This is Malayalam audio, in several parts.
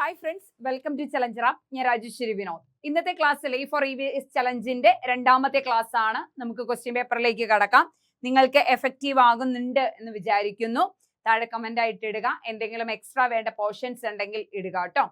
Hi friends, welcome to challenger app. ഞാൻ രാജേശ്വരി വിനോദ്. ഇന്നത്തെ ക്ലാസ്സിൽ A4EVS ചലഞ്ചിന്റെ രണ്ടാമത്തെ ക്ലാസ് ആണ്. നമുക്ക് ക്വസ്റ്റ്യൻ പേപ്പറിലേക്ക് കടക്കാം. നിങ്ങൾക്ക് എഫക്റ്റീവ് ആകുന്നുണ്ട് എന്ന് വിചാരിക്കുന്നു. താഴെ കമന്റ് ആയിട്ട് ഇടുക. എന്തെങ്കിലും എക്സ്ട്രാ വേണ്ട പോർഷൻസ് ഉണ്ടെങ്കിൽ ഇടുക കേട്ടോ.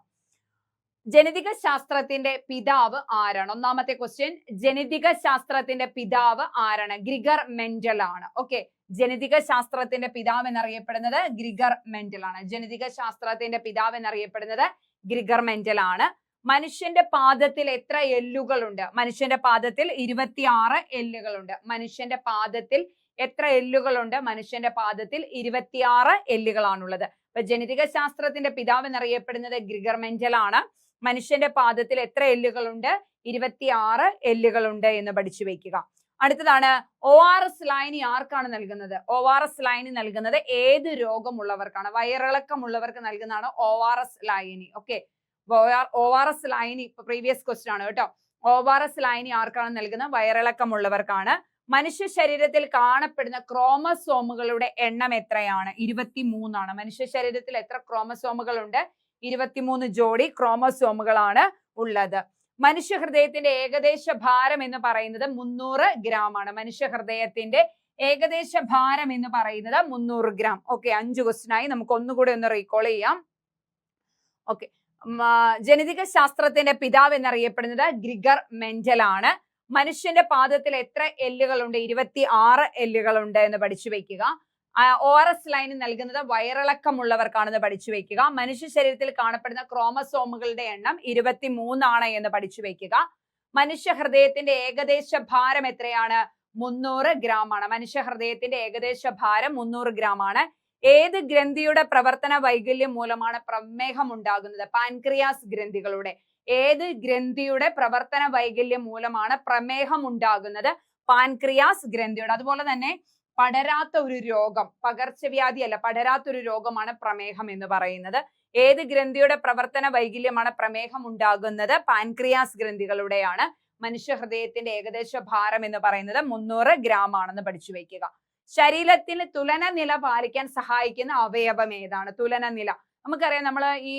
ജനിതക ശാസ്ത്രത്തിന്റെ പിതാവ് ആരാണ്? ഒന്നാമത്തെ ക്വസ്റ്റ്യൻ, ജനിതക ശാസ്ത്രത്തിന്റെ പിതാവ് ആരാണ്? ഗ്രിഗർ മെൻഡൽ ആണ്. ഓക്കെ, ജനിതക ശാസ്ത്രത്തിന്റെ പിതാവ് എന്നറിയപ്പെടുന്നത് ഗ്രിഗർ മെൻഡൽ ആണ്. ജനിതക ശാസ്ത്രത്തിന്റെ പിതാവ് എന്നറിയപ്പെടുന്നത് ഗ്രിഗർ മെൻഡൽ ആണ്. മനുഷ്യന്റെ പാദത്തിൽ എത്ര എല്ലുകളുണ്ട്? മനുഷ്യന്റെ പാദത്തിൽ 26 എല്ലുകളുണ്ട്. മനുഷ്യന്റെ പാദത്തിൽ എത്ര എല്ലുകളുണ്ട്? മനുഷ്യന്റെ പാദത്തിൽ 26 എല്ലുകളാണുള്ളത്. അപ്പൊ ജനിതക ശാസ്ത്രത്തിന്റെ പിതാവ് എന്നറിയപ്പെടുന്നത് ഗ്രിഗർ മെൻഡൽ ആണ്. മനുഷ്യന്റെ പാദത്തിൽ എത്ര എല്ലുകളുണ്ട്? 26 എല്ലുകളുണ്ട് എന്ന് പഠിച്ചു വെക്കുക. അടുത്തതാണ്, ORS ലൈനി ആർക്കാണ് നൽകുന്നത്? ORS ലൈനി നൽകുന്നത് ഏത് രോഗമുള്ളവർക്കാണ്? വയറിളക്കമുള്ളവർക്ക് നൽകുന്നതാണ് ORS ലൈനി. ഓക്കെ, ORS ലൈനി പ്രീവിയസ് ക്വസ്റ്റ്യൻ ആണ് കേട്ടോ. ORS ലൈനി ആർക്കാണ് നൽകുന്നത്? വയറിളക്കമുള്ളവർക്കാണ്. മനുഷ്യ ശരീരത്തിൽ കാണപ്പെടുന്ന ക്രോമസോമുകളുടെ എണ്ണം എത്രയാണ്? 23 ആണ്. മനുഷ്യ ശരീരത്തിൽ എത്ര ക്രോമസോമുകൾ ഉണ്ട്? 23 ജോഡി ക്രോമസോമുകളാണ് ഉള്ളത്. മനുഷ്യ ഹൃദയത്തിന്റെ ഏകദേശ ഭാരം എന്ന് പറയുന്നത് 300 ഗ്രാം ആണ്. മനുഷ്യ ഹൃദയത്തിന്റെ ഏകദേശ ഭാരം എന്ന് പറയുന്നത് 300 ഗ്രാം. ഓക്കെ, 5 ക്വസ്റ്റ്യൻ ആയി. നമുക്ക് ഒന്നുകൂടി ഒന്ന് റീകോൾ ചെയ്യാം. ഓക്കെ, ജനിതക ശാസ്ത്രത്തിന്റെ പിതാവ് എന്നറിയപ്പെടുന്നത് ഗ്രിഗർ മെൻഡൽ ആണ്. മനുഷ്യന്റെ പാദത്തിൽ എത്ര എല്ലുകളുണ്ട്? 26 എല്ലുകളുണ്ട് എന്ന് പഠിച്ചു വെക്കുക. ORS ലൈൻ നൽകുന്നത് വയറിളക്കമുള്ളവർക്കാണെന്ന് പഠിച്ചു വെക്കുക. മനുഷ്യ ശരീരത്തിൽ കാണപ്പെടുന്ന ക്രോമസോമുകളുടെ എണ്ണം 23 ആണ് എന്ന് പഠിച്ചു വെക്കുക. മനുഷ്യ ഹൃദയത്തിന്റെ ഏകദേശ ഭാരം എത്രയാണ്? 300 ഗ്രാം ആണ്. മനുഷ്യ ഹൃദയത്തിന്റെ ഏകദേശ ഭാരം 300 ഗ്രാം ആണ്. ഏത് ഗ്രന്ഥിയുടെ പ്രവർത്തന വൈകല്യം മൂലമാണ് പ്രമേഹം ഉണ്ടാകുന്നത്? പാൻക്രിയാസ് ഗ്രന്ഥികളുടെ. ഏത് ഗ്രന്ഥിയുടെ പ്രവർത്തന വൈകല്യം മൂലമാണ് പ്രമേഹം ഉണ്ടാകുന്നത്? പാൻക്രിയാസ് ഗ്രന്ഥിയുടെ. അതുപോലെ തന്നെ പടരാത്ത ഒരു രോഗം, പകർച്ചവ്യാധി അല്ല, പടരാത്ത ഒരു രോഗമാണ് പ്രമേഹം എന്ന് പറയുന്നത്. ഏത് ഗ്രന്ഥിയുടെ പ്രവർത്തന വൈകല്യമാണ് പ്രമേഹം ഉണ്ടാകുന്നത്? പാൻക്രിയാസ് ഗ്രന്ഥികളുടെയാണ്. മനുഷ്യ ഹൃദയത്തിന്റെ ഏകദേശ ഭാരം എന്ന് പറയുന്നത് 300 ഗ്രാം ആണെന്ന് പഠിച്ചു വെക്കുക. ശരീരത്തിന് തുലന നില പാലിക്കാൻ സഹായിക്കുന്ന അവയവം ഏതാണ്? തുലന നില നമുക്കറിയാം. നമ്മൾ ഈ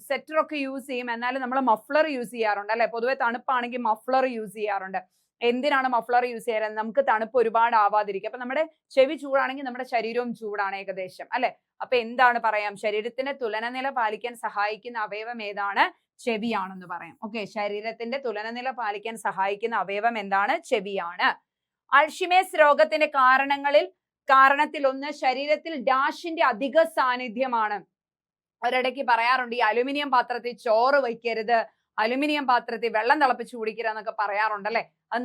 സെറ്റർ ഒക്കെ യൂസ് ചെയ്യും, എന്നാലും നമ്മൾ മഫ്ലർ യൂസ് ചെയ്യാറുണ്ട് അല്ലെ. പൊതുവെ തണുപ്പാണെങ്കിൽ മഫ്ലർ യൂസ് ചെയ്യാറുണ്ട്. എന്തിനാണ് മഫ്ലർ യൂസ് ചെയ്യാറ്? നമുക്ക് തണുപ്പ് ഒരുപാട് ആവാതിരിക്കും. അപ്പൊ നമ്മുടെ ചെവി ചൂടാണെങ്കിൽ നമ്മുടെ ശരീരവും ചൂടാണ് ഏകദേശം അല്ലെ. അപ്പൊ എന്താണ് പറയാം? ശരീരത്തിന്റെ തുലനനില പാലിക്കാൻ സഹായിക്കുന്ന അവയവം ഏതാണ്? ചെവിയാണെന്ന് പറയാം. ഓക്കെ, ശരീരത്തിന്റെ തുലനനില പാലിക്കാൻ സഹായിക്കുന്ന അവയവം എന്താണ്? ചെവിയാണ്. അൾഷിമേഴ്സ് രോഗത്തിന്റെ കാരണത്തിൽ ഒന്ന് ശരീരത്തിൽ ഡാഷിന്റെ അധിക സാന്നിധ്യമാണ്. ഒരിടയ്ക്ക് പറയാറുണ്ട്, ഈ അലുമിനിയം പാത്രത്തിൽ ചോറ് വയ്ക്കരുത്, അലുമിനിയം പാത്രത്തിൽ വെള്ളം തിളപ്പിച്ച് കുടിക്കരുത് എന്നൊക്കെ പറയാറുണ്ട് അല്ലെ. അത്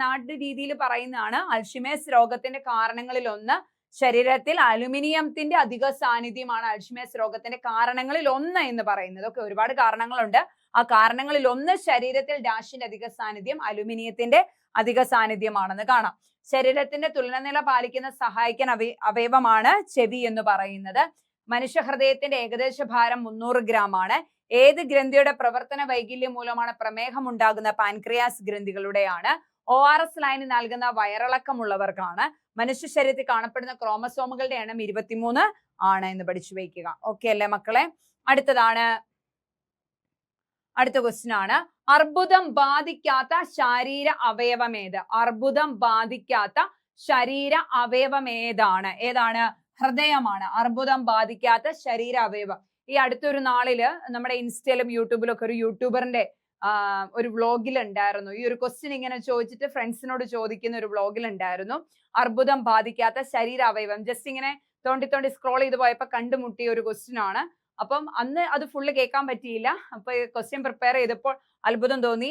നാട്ടു രീതിയിൽ പറയുന്നതാണ്. അൾഷിമേഴ്സ് രോഗത്തിന്റെ കാരണങ്ങളിൽ ഒന്ന് ശരീരത്തിൽ അലുമിനിയത്തിന്റെ അധിക സാന്നിധ്യമാണ് അൾഷിമേഴ്സ് രോഗത്തിന്റെ കാരണങ്ങളിൽ ഒന്ന് എന്ന് പറയുന്നത്. ഒക്കെ ഒരുപാട് കാരണങ്ങളുണ്ട്. ആ കാരണങ്ങളിൽ ഒന്ന് ശരീരത്തിൽ ഡാഷിന്റെ അധിക സാന്നിധ്യം, അലുമിനിയത്തിന്റെ അധിക സാന്നിധ്യമാണെന്ന് കാണാം. ശരീരത്തിന്റെ തുലനനില പാലിക്കുന്ന സഹായിക്കാൻ അവയവമാണ് ചെവി എന്ന് പറയുന്നത്. മനുഷ്യ ഹൃദയത്തിന്റെ ഏകദേശ ഭാരം 300 ഗ്രാം ആണ്. ഏത് ഗ്രന്ഥിയുടെ പ്രവർത്തന വൈകല്യം മൂലമാണ് പ്രമേഹം ഉണ്ടാകുന്ന? പാൻക്രിയാസ് ഗ്രന്ഥികളുടെയാണ്. ORS ലൈൻ നൽകുന്ന വയറിളക്കമുള്ളവർക്കാണ്. മനുഷ്യ ശരീരത്തിൽ കാണപ്പെടുന്ന ക്രോമസോമുകളുടെ എണ്ണം 23 ആണ് എന്ന് പഠിച്ചു വയ്ക്കുക. ഓക്കെ അല്ലേ മക്കളെ? അടുത്ത ക്വസ്റ്റ്യൻ ആണ്, അർബുദം ബാധിക്കാത്ത ശരീര അവയവം ഏത്? അർബുദം ബാധിക്കാത്ത ശരീര അവയവം ഏതാണ്? ഹൃദയമാണ്. അർബുദം ബാധിക്കാത്ത ശരീര അവയവം. ഈ അടുത്തൊരു നാളില് നമ്മുടെ ഇൻസ്റ്റയിലും യൂട്യൂബിലും ഒക്കെ ഒരു യൂട്യൂബറിന്റെ ഒരു വ്ളോഗിൽ ഉണ്ടായിരുന്നു. ഈ ഒരു ക്വസ്റ്റ്യൻ ഇങ്ങനെ ചോദിച്ചിട്ട് ഫ്രണ്ട്സിനോട് ചോദിക്കുന്ന ഒരു വ്ളോഗിൽ ഉണ്ടായിരുന്നു. അർബുദം ബാധിക്കാത്ത ശരീര അവയവം. ജസ്റ്റ് ഇങ്ങനെ തോണ്ടി സ്ക്രോൾ ചെയ്ത് പോയപ്പോ കണ്ടുമുട്ടിയ ഒരു ക്വസ്റ്റ്യൻ ആണ്. അപ്പം അന്ന് അത് ഫുള്ള് കേൾക്കാൻ പറ്റിയില്ല. അപ്പൊ ക്വസ്റ്റ്യൻ പ്രിപ്പയർ ചെയ്തപ്പോൾ അത്ഭുതം തോന്നി.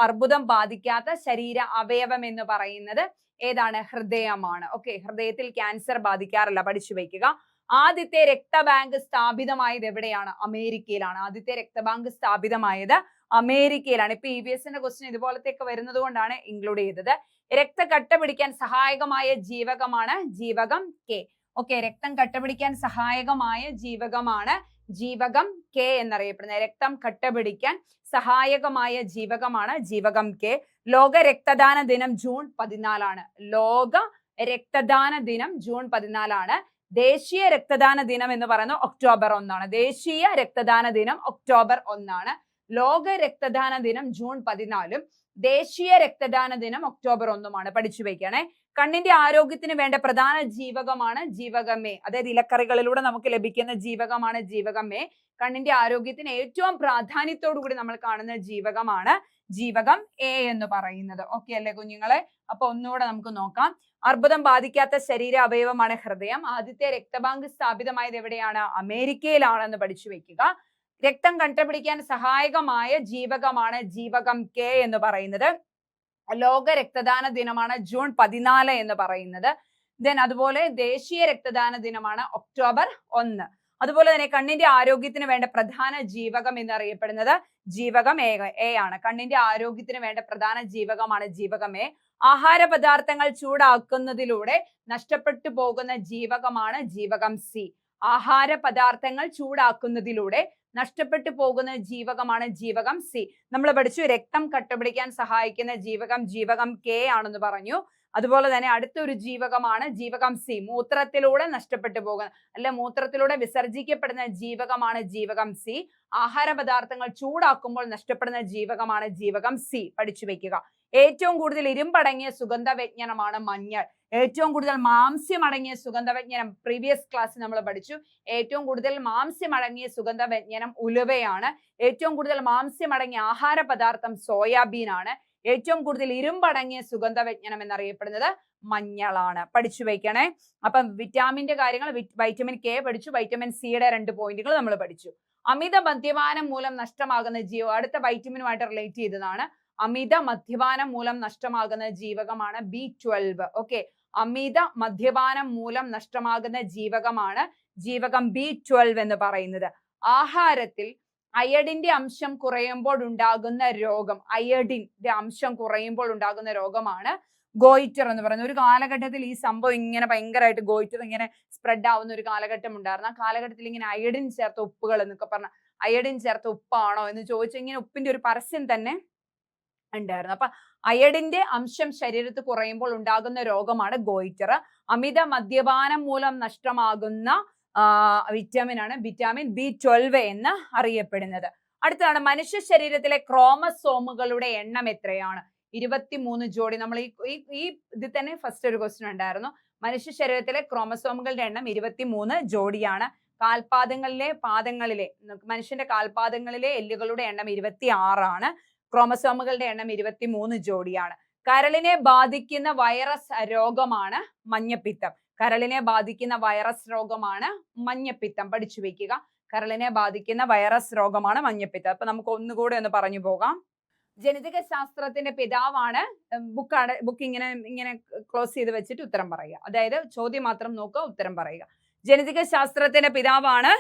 അർബുദം ബാധിക്കാത്ത ശരീര അവയവം എന്ന് പറയുന്നത് ഏതാണ്? ഹൃദയമാണ്. ഓക്കെ, ഹൃദയത്തിൽ ക്യാൻസർ ബാധിക്കാറില്ല. പഠിച്ചു വയ്ക്കുക. ആദ്യത്തെ രക്തബാങ്ക് സ്ഥാപിതമായത് എവിടെയാണ്? അമേരിക്കയിലാണ്. ആദ്യത്തെ രക്തബാങ്ക് സ്ഥാപിതമായത് അമേരിക്കയിലാണ്. ഇപ്പൊ EVSന്റെ ക്വസ്റ്റ്യൻ ഇതുപോലത്തെയൊക്കെ വരുന്നത് കൊണ്ടാണ് ഇൻക്ലൂഡ് ചെയ്തത്. രക്തം കട്ടപിടിക്കാൻ സഹായകമായ ജീവകമാണ് ജീവകം K. ഓക്കെ, രക്തം കട്ടപിടിക്കാൻ സഹായകമായ ജീവകമാണ് ജീവകം K എന്നറിയപ്പെടുന്നത്. രക്തം കട്ടപിടിക്കാൻ സഹായകമായ ജീവകമാണ് ജീവകം K. ലോക രക്തദാന ദിനം ജൂൺ 14 ആണ്. ലോക രക്തദാന ദിനം ജൂൺ 14 ആണ്. ദേശീയ രക്തദാന ദിനം എന്ന് പറയുന്നത് ഒക്ടോബർ 1 ദേശീയ രക്തദാന ദിനം ഒക്ടോബർ 1 ലോക രക്തദാന ദിനം ജൂൺ 14 ദേശീയ രക്തദാന ദിനം ഒക്ടോബർ 1 പഠിച്ചു വെക്കണേ. കണ്ണിന്റെ ആരോഗ്യത്തിന് വേണ്ട പ്രധാന ജീവകമാണ് ജീവകം എ. അതായത് ഇലക്കറികളിലൂടെ നമുക്ക് ലഭിക്കുന്ന ജീവകമാണ് ജീവകം എ. കണ്ണിന്റെ ആരോഗ്യത്തിന് ഏറ്റവും പ്രാധാന്യത്തോടു കൂടി നമ്മൾ കാണുന്ന ജീവകമാണ് ജീവകം എ എന്ന് പറയുന്നത്. ഓക്കെ അല്ലേ കുഞ്ഞുങ്ങളെ? അപ്പൊ ഒന്നുകൂടെ നമുക്ക് നോക്കാം. അർബുദം ബാധിക്കാത്ത ശരീര അവയവമാണ് ഹൃദയം. ആദ്യത്തെ രക്തബാങ്ക് സ്ഥാപിതമായത് എവിടെയാണ്? അമേരിക്കയിലാണെന്ന് പഠിച്ചു വെക്കുക. രക്തം കണ്ടുപിടിക്കാൻ സഹായകമായ ജീവകമാണ് ജീവകം കെ എന്ന് പറയുന്നത്. ലോക രക്തദാന ദിനമാണ് ജൂൺ 14 എന്ന് പറയുന്നത്. അതുപോലെ ദേശീയ രക്തദാന ദിനമാണ് ഒക്ടോബർ 1. അതുപോലെ തന്നെ കണ്ണിന്റെ ആരോഗ്യത്തിന് വേണ്ട പ്രധാന ജീവകം എന്നറിയപ്പെടുന്നത് ജീവകം എ ആണ്. കണ്ണിന്റെ ആരോഗ്യത്തിന് വേണ്ട പ്രധാന ജീവകമാണ് ജീവകം എ. ആഹാര പദാർത്ഥങ്ങൾ ചൂടാക്കുന്നതിലൂടെ നഷ്ടപ്പെട്ടു പോകുന്ന ജീവകമാണ് ജീവകം സി. ആഹാര പദാർത്ഥങ്ങൾ ചൂടാക്കുന്നതിലൂടെ നഷ്ടപ്പെട്ടു പോകുന്ന ജീവകമാണ് ജീവകം സി. നമ്മൾ പഠിച്ചു രക്തം കട്ടപിടിക്കാൻ സഹായിക്കുന്ന ജീവകം ജീവകം കെ ആണെന്ന് പറഞ്ഞു. അതുപോലെ തന്നെ അടുത്തൊരു ജീവകമാണ് ജീവകം സി. മൂത്രത്തിലൂടെ നഷ്ടപ്പെട്ടു പോകുന്ന മൂത്രത്തിലൂടെ വിസർജിക്കപ്പെടുന്ന ജീവകമാണ് ജീവകം സി. ആഹാര പദാർത്ഥങ്ങൾ ചൂടാക്കുമ്പോൾ നഷ്ടപ്പെടുന്ന ജീവകമാണ് ജീവകം സി. പഠിച്ചു വെക്കുക. ഏറ്റവും കൂടുതൽ ഇരുമ്പടങ്ങിയ സുഗന്ധവ്യഞ്ജനമാണ് മഞ്ഞൾ. ഏറ്റവും കൂടുതൽ മാംസ്യമടങ്ങിയ സുഗന്ധവ്യഞ്ജനം പ്രീവിയസ് ക്ലാസ് നമ്മൾ പഠിച്ചു. ഏറ്റവും കൂടുതൽ മാംസ്യമടങ്ങിയ സുഗന്ധവ്യഞ്ജനം ഉലുവയാണ്. ഏറ്റവും കൂടുതൽ മാംസ്യമടങ്ങിയ ആഹാര പദാർത്ഥം സോയാബീൻ ആണ്. ഏറ്റവും കൂടുതൽ ഇരുമ്പടങ്ങിയ സുഗന്ധവ്യഞ്ജനം എന്നറിയപ്പെടുന്നത് മഞ്ഞളാണ്. പഠിച്ചു വയ്ക്കണേ. അപ്പം വിറ്റാമിന്റെ കാര്യങ്ങൾ വൈറ്റമിൻ കെ പഠിച്ചു. വൈറ്റമിൻ സിയുടെ 2 പോയിന്റുകൾ നമ്മൾ പഠിച്ചു. അമിത മദ്യപാനം മൂലം നഷ്ടമാകുന്ന അടുത്ത വൈറ്റമിനുമായിട്ട് റിലേറ്റ് ചെയ്തതാണ്. അമിത മദ്യപാനം മൂലം നഷ്ടമാകുന്ന ജീവകമാണ് B12. ഓക്കെ, അമിത മദ്യപാനം മൂലം നഷ്ടമാകുന്ന ജീവകമാണ് ജീവകം B12 എന്ന് പറയുന്നത്. ആഹാരത്തിൽ അയഡിന്റെ അംശം കുറയുമ്പോൾ ഉണ്ടാകുന്ന രോഗം, അയഡിന്റെ അംശം കുറയുമ്പോൾ ഉണ്ടാകുന്ന രോഗമാണ് ഗോയിറ്റർ എന്ന് പറയുന്നത്. ഒരു കാലഘട്ടത്തിൽ ഈ സംഭവം ഇങ്ങനെ ഭയങ്കരമായിട്ട് ഗോയിറ്റർ ഇങ്ങനെ സ്പ്രെഡ് ആവുന്ന ഒരു കാലഘട്ടം ഉണ്ടായിരുന്നു. ആ കാലഘട്ടത്തിൽ ഇങ്ങനെ അയഡിൻ ചേർത്ത ഉപ്പുകൾ എന്നൊക്കെ പറഞ്ഞ അയഡിൻ ചേർത്ത ഉപ്പാണോ എന്ന് ചോദിച്ചു ഇങ്ങനെ ഉപ്പിന്റെ ഒരു പരസ്യം തന്നെ ഉണ്ടായിരുന്നു. അപ്പൊ അയഡിന്റെ അംശം ശരീരത്തിൽ കുറയുമ്പോൾ ഉണ്ടാകുന്ന രോഗമാണ് ഗോയിറ്റർ. അമിത മദ്യപാനം മൂലം നഷ്ടമാകുന്ന വിറ്റാമിനാണ് വിറ്റാമിൻ B12 എന്ന് അറിയപ്പെടുന്നത്. അടുത്തതാണ് മനുഷ്യ ശരീരത്തിലെ ക്രോമസോമുകളുടെ എണ്ണം എത്രയാണ്? 23 ജോഡി. നമ്മൾ ഈ ഇതിൽ തന്നെ ഫസ്റ്റ് ഒരു ക്വസ്റ്റ്യൻ ഉണ്ടായിരുന്നു. മനുഷ്യ ശരീരത്തിലെ ക്രോമസോമുകളുടെ എണ്ണം 23 ജോഡിയാണ്. പാദങ്ങളിലെ മനുഷ്യന്റെ കാൽപാദങ്ങളിലെ എല്ലുകളുടെ എണ്ണം 26 ആണ്. ക്രോമസോമുകളുടെ എണ്ണം 23 ജോഡിയാണ്. കരളിനെ ബാധിക്കുന്ന വൈറസ് രോഗമാണ് മഞ്ഞപ്പിത്തം. കരളിനെ ബാധിക്കുന്ന വൈറസ് രോഗമാണ് മഞ്ഞപ്പിത്തം. പഠിച്ചു വെക്കുക. കരളിനെ ബാധിക്കുന്ന വൈറസ് രോഗമാണ് മഞ്ഞപ്പിത്തം. അപ്പൊ നമുക്ക് ഒന്നുകൂടെ ഒന്ന് പറഞ്ഞു പോകാം. ജനിതക ശാസ്ത്രത്തിന്റെ പിതാവാണ്. ബുക്ക് ഇങ്ങനെ ക്ലോസ് ചെയ്ത് വെച്ചിട്ട് ഉത്തരം പറയുക. അതായത് ചോദ്യം മാത്രം നോക്കുക, ഉത്തരം പറയുക. ജനിതക ശാസ്ത്രത്തിന്റെ പിതാവാണ്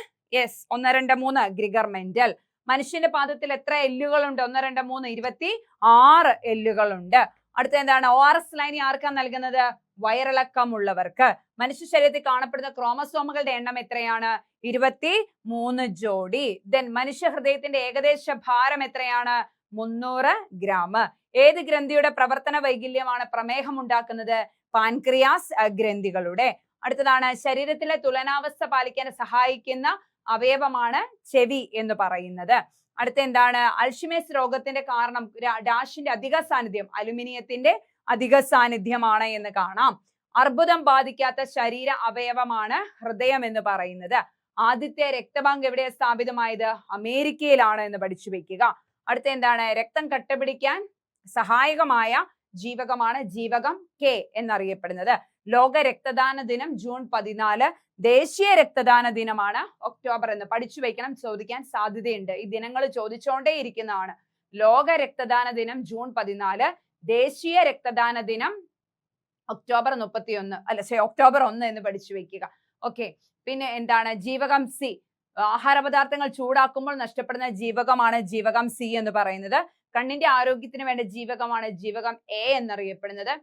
1, 2, 3 ഗ്രിഗർ മെന്റൽ. മനുഷ്യന്റെ പാദത്തിൽ എത്ര എല്ലുകളുണ്ട്? 1, 2, 3 26 എല്ലുകളുണ്ട്. അടുത്ത എന്താണ്? ORS ലൈനി ആർക്കാണ് നൽകുന്നത്? വയറിളക്കമുള്ളവർക്ക്. മനുഷ്യ ശരീരത്തിൽ കാണപ്പെടുന്ന ക്രോമസോമുകളുടെ എണ്ണം എത്രയാണ്? 23 ജോഡി. മനുഷ്യ ഹൃദയത്തിന്റെ ഏകദേശ ഭാരം എത്രയാണ്? 300 ഗ്രാം. ഏത് ഗ്രന്ഥിയുടെ പ്രവർത്തന വൈകല്യമാണ് പ്രമേഹം ഉണ്ടാക്കുന്നത്? പാൻക്രിയാസ് ഗ്രന്ഥികളുടെ. അടുത്തതാണ് ശരീരത്തിലെ തുലനാവസ്ഥ പാലിക്കാൻ സഹായിക്കുന്ന അവയവമാണ് ചെവി എന്ന് പറയുന്നത്. അടുത്ത എന്താണ്? അൽഷിമേഴ്സ് രോഗത്തിന്റെ കാരണം ഡാഷിന്റെ അധിക സാന്നിധ്യം, അലുമിനിയത്തിന്റെ അധിക സാന്നിധ്യമാണ് എന്ന് കാണാം. അർബുദം ബാധിക്കാത്ത ശരീര അവയവമാണ് ഹൃദയം എന്ന് പറയുന്നത്. ആദ്യത്തെ രക്തബാങ്ക് എവിടെയാണ് സ്ഥാപിതമായത്? അമേരിക്കയിലാണ് എന്ന് പഠിച്ചു വെക്കുക. അടുത്ത എന്താണ്? രക്തം കട്ടപിടിക്കാൻ സഹായകമായ ജീവകമാണ് ജീവകം കെ എന്നറിയപ്പെടുന്നത്. ലോക രക്തദാന ദിനം ജൂൺ 14. ദേശീയ രക്തദാന ദിനമാണ് ഒക്ടോബർ എന്ന് പഠിച്ചു വെക്കണം. ചോദിക്കാൻ സാധ്യതയുണ്ട്. ഈ ദിനങ്ങൾ ചോദിച്ചുകൊണ്ടേ ഇരിക്കുന്നതാണ്. ലോക രക്തദാന ദിനം ജൂൺ 14. ദേശീയ രക്തദാന ദിനം ഒക്ടോബർ 1 എന്ന് പഠിച്ചു വെക്കുക. ഓക്കെ, പിന്നെ എന്താണ്? ജീവകം സി. ആഹാര പദാർത്ഥങ്ങൾ ചൂടാക്കുമ്പോൾ നഷ്ടപ്പെടുന്ന ജീവകമാണ് ജീവകം സി എന്ന് പറയുന്നത്. കണ്ണിന്റെ ആരോഗ്യത്തിന് വേണ്ട ജീവകമാണ് ജീവകം എ എന്നറിയപ്പെടുന്നത്.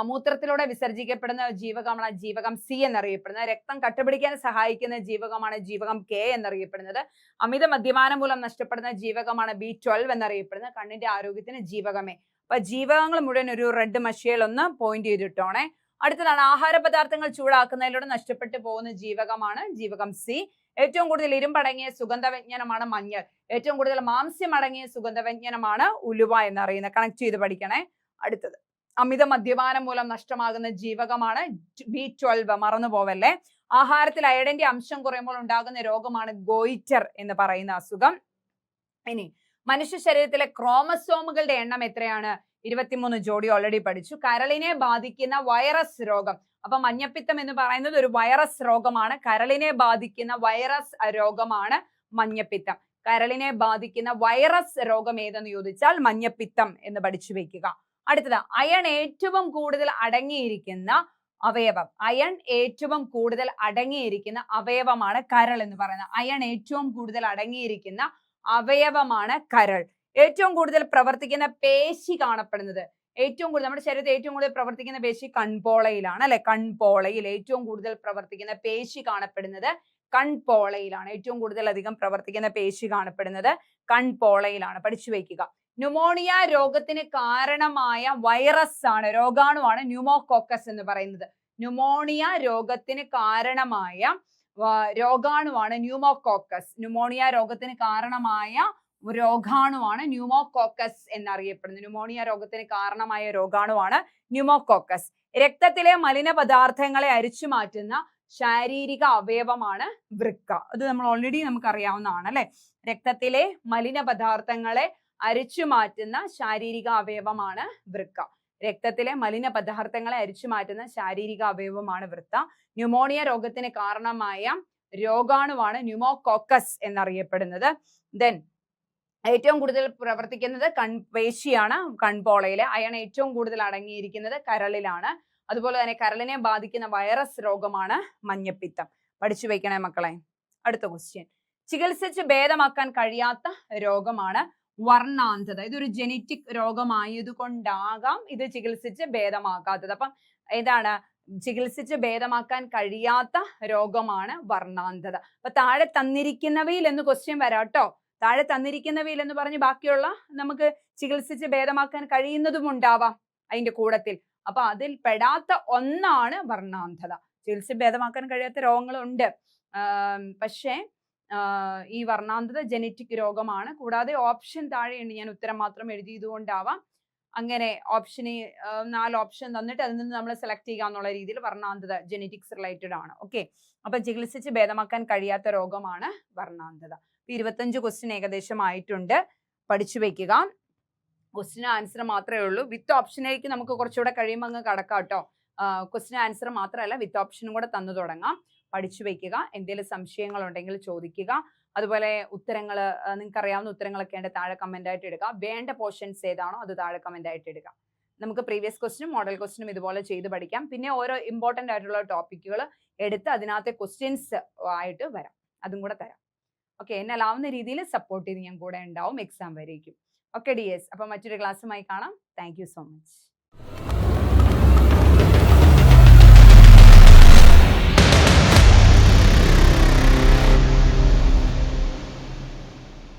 മൂത്രത്തിലൂടെ വിസർജിക്കപ്പെടുന്ന ജീവകമാണ് ജീവകം സി എന്നറിയപ്പെടുന്നത്. രക്തം കട്ടപിടിക്കാൻ സഹായിക്കുന്ന ജീവകമാണ് ജീവകം കെ എന്നറിയപ്പെടുന്നത്. അമിത മദ്യപാനം മൂലം നഷ്ടപ്പെടുന്ന ജീവകമാണ് B12 എന്നറിയപ്പെടുന്നത്. കണ്ണിന്റെ ആരോഗ്യത്തിന് ജീവകം എ. അപ്പൊ ജീവകങ്ങൾ മുഴുവൻ ഒരു റെഡ് മഷിയിൽ ഒന്ന് പോയിന്റ് ചെയ്തിട്ടോണേ. അടുത്തതാണ് ആഹാര പദാർത്ഥങ്ങൾ ചൂടാക്കുന്നതിലൂടെ നഷ്ടപ്പെട്ടു പോകുന്ന ജീവകമാണ് ജീവകം സി. ഏറ്റവും കൂടുതൽ ഇരുമ്പടങ്ങിയ സുഗന്ധവ്യഞ്ജനമാണ് മഞ്ഞൾ. ഏറ്റവും കൂടുതൽ മാംസ്യം അടങ്ങിയ സുഗന്ധവ്യഞ്ജനമാണ് ഉലുവ എന്നറിയുന്നത്. കണക്ട് ചെയ്ത് പഠിക്കണേ. അടുത്തത് അമിത മദ്യപാനം മൂലം നഷ്ടമാകുന്ന ജീവകമാണ് B12. മറന്നു പോവല്ലേ. ആഹാരത്തിൽ അയഡിന്റെ അംശം കുറയുമ്പോൾ ഉണ്ടാകുന്ന രോഗമാണ് ഗോയിറ്റർ എന്ന് പറയുന്ന അസുഖം. ഇനി മനുഷ്യ ശരീരത്തിലെ ക്രോമസോമുകളുടെ എണ്ണം എത്രയാണ്? 23 ജോഡി ഓൾറെഡി പഠിച്ചു. കരളിനെ ബാധിക്കുന്ന വൈറസ് രോഗം. അപ്പൊ മഞ്ഞപ്പിത്തം എന്ന് പറയുന്നത് ഒരു വൈറസ് രോഗമാണ്. കരളിനെ ബാധിക്കുന്ന വൈറസ് രോഗമാണ് മഞ്ഞപ്പിത്തം. കരളിനെ ബാധിക്കുന്ന വൈറസ് രോഗം ഏതെന്ന് ചോദിച്ചാൽ മഞ്ഞപ്പിത്തം എന്ന് പഠിച്ചു വെക്കുക. അടുത്തത് അയൺ ഏറ്റവും കൂടുതൽ അടങ്ങിയിരിക്കുന്ന അവയവം. അയൺ ഏറ്റവും കൂടുതൽ അടങ്ങിയിരിക്കുന്ന അവയവമാണ് കരൾ എന്ന് പറയുന്നത്. അയൺ ഏറ്റവും കൂടുതൽ അടങ്ങിയിരിക്കുന്ന അവയവമാണ് കരൾ. ഏറ്റവും കൂടുതൽ പ്രവർത്തിക്കുന്ന പേശി കാണപ്പെടുന്നത്, ഏറ്റവും കൂടുതൽ നമ്മുടെ ശരീരത്തിൽ ഏറ്റവും കൂടുതൽ പ്രവർത്തിക്കുന്ന പേശി കൺപോളയിലാണ് അല്ലെ. കൺപോളയിൽ ഏറ്റവും കൂടുതൽ പ്രവർത്തിക്കുന്ന പേശി കാണപ്പെടുന്നത് കൺപോളയിലാണ്. ഏറ്റവും കൂടുതൽ അധികം പ്രവർത്തിക്കുന്ന പേശി കാണപ്പെടുന്നത് കൺപോളയിലാണ്. പഠിച്ചു വയ്ക്കുക. ന്യൂമോണിയ രോഗത്തിന് കാരണമായ വൈറസ് ആണ്, രോഗാണുവാണ് ന്യൂമോകോക്കസ് എന്ന് പറയുന്നത്. ന്യൂമോണിയ രോഗത്തിന് കാരണമായ രോഗാണുവാണ് ന്യൂമോകോക്കസ്. ന്യൂമോണിയ രോഗത്തിന് കാരണമായ രോഗാണുവാണ് ന്യൂമോകോക്കസ് എന്നറിയപ്പെടുന്നത്. ന്യൂമോണിയ രോഗത്തിന് കാരണമായ രോഗാണുവാണ് ന്യൂമോകോക്കസ്. രക്തത്തിലെ മലിന പദാർത്ഥങ്ങളെ അരിച്ചു മാറ്റുന്ന ശാരീരിക അവയവമാണ് വൃക്ക. അത് നമ്മൾ ഓൾറെഡി നമുക്ക് അറിയാവുന്നതാണ് അല്ലെ. രക്തത്തിലെ മലിന പദാർത്ഥങ്ങളെ അരിച്ചു മാറ്റുന്ന ശാരീരിക അവയവമാണ് വൃക്ക. രക്തത്തിലെ മലിന പദാർത്ഥങ്ങളെ അരിച്ചു മാറ്റുന്ന ശാരീരിക അവയവമാണ് വൃക്ക. ന്യൂമോണിയ രോഗത്തിന് കാരണമായ രോഗാണുവാണ് ന്യൂമോകോക്കസ് എന്നറിയപ്പെടുന്നത്. ദെൻ ഏറ്റവും കൂടുതൽ പ്രവർത്തിക്കുന്നത് കൺപേശിയാണ്, കൺപോളയിലെ. അയൺ ഏറ്റവും കൂടുതൽ അടങ്ങിയിരിക്കുന്നത് കരളിലാണ്. അതുപോലെ തന്നെ കരളിനെ ബാധിക്കുന്ന വൈറസ് രോഗമാണ് മഞ്ഞപ്പിത്തം. പഠിച്ചു വെക്കണേ മക്കളെ. അടുത്ത ക്വസ്റ്റ്യൻ. ചികിത്സിച്ച് ഭേദമാക്കാൻ കഴിയാത്ത രോഗമാണ് വർണ്ണാന്ധത. ഇതൊരു ജനറ്റിക് രോഗമായതുകൊണ്ടാകാം ഇത് ചികിത്സിച്ച് ഭേദമാക്കാത്തത്. അപ്പം ഏതാണ്? ചികിത്സിച്ച് ഭേദമാക്കാൻ കഴിയാത്ത രോഗമാണ് വർണ്ണാന്ധത. അപ്പൊ താഴെ തന്നിരിക്കുന്നവയിൽ എന്ന് ക്വസ്റ്റ്യൻ വരാട്ടോ. താഴെ തന്നിരിക്കുന്നവയിൽ എന്ന് പറഞ്ഞ് ബാക്കിയുള്ള നമുക്ക് ചികിത്സിച്ച് ഭേദമാക്കാൻ കഴിയുന്നതും ഉണ്ടാവാം അതിന്റെ കൂടത്തിൽ. അപ്പൊ അതിൽ പെടാത്ത ഒന്നാണ് വർണ്ണാന്ധത. ചികിത്സിച്ച് ഭേദമാക്കാൻ കഴിയാത്ത രോഗങ്ങളുണ്ട്. പക്ഷേ ഈ വർണ്ണാന്ധത ജനറ്റിക് രോഗമാണ്. കൂടാതെ ഓപ്ഷൻ താഴെയുണ്ട്, ഞാൻ ഉത്തരം മാത്രം എഴുതിയതുകൊണ്ടാവാം. അങ്ങനെ ഓപ്ഷന് 4 ഓപ്ഷൻ തന്നിട്ട് അതിൽ നിന്ന് നമ്മൾ സെലക്ട് ചെയ്യുക എന്നുള്ള രീതിയിൽ വർണ്ണാന്ധത ജനറ്റിക്സ് റിലേറ്റഡ് ആണ്. ഓക്കെ. അപ്പൊ ചികിത്സിച്ച് ഭേദമാക്കാൻ കഴിയാത്ത രോഗമാണ് വർണ്ണാന്ധത. 25 ക്വസ്റ്റ്യൻ ഏകദേശം ആയിട്ടുണ്ട്. പഠിച്ചു വെക്കുക. ക്വസ്റ്റ്യൻ ആൻസർ മാത്രമേ ഉള്ളൂ. വിത്ത് ഓപ്ഷനിലേക്ക് നമുക്ക് കുറച്ചുകൂടെ കഴിയുമ്പോൾ അങ്ങ് കടക്കാം കേട്ടോ. ക്വസ്റ്റ്യൻ ആൻസർ മാത്രമല്ല വിത്ത് ഓപ്ഷനും കൂടെ തന്നു തുടങ്ങാം. പഠിച്ചു വെക്കുക. എന്തെങ്കിലും സംശയങ്ങൾ ഉണ്ടെങ്കിൽ ചോദിക്കുക. അതുപോലെ ഉത്തരങ്ങൾ നിങ്ങൾക്ക് അറിയാവുന്ന ഉത്തരങ്ങളൊക്കെ ഉണ്ട് താഴെ കമന്റ് ആയിട്ട് ഇടുക. വേണ്ട പോർഷൻസ് ഏതാണോ അത് താഴെ കമന്റ് ആയിട്ട് ഇടുക. നമുക്ക് പ്രീവിയസ് ക്വസ്റ്റ്യനും മോഡൽ ക്വസ്റ്റ്യനും ഇതുപോലെ ചെയ്ത് പഠിക്കാം. പിന്നെ ഓരോ ഇമ്പോർട്ടന്റ് ആയിട്ടുള്ള ടോപ്പിക്കുകൾ എടുത്ത് അതിനകത്തെ ക്വസ്റ്റ്യൻസ് ആയിട്ട് വരാം. അതും കൂടെ തരാം. ഓക്കെ. എന്നാലാവുന്ന രീതിയിൽ സപ്പോർട്ട് ചെയ്ത് ഞാൻ കൂടെ ഉണ്ടാവും എക്സാം വരേക്കും. Okay dears. അപ്പൊ മറ്റൊരു ക്ലാസ്സുമായി കാണാം. Thank you so much.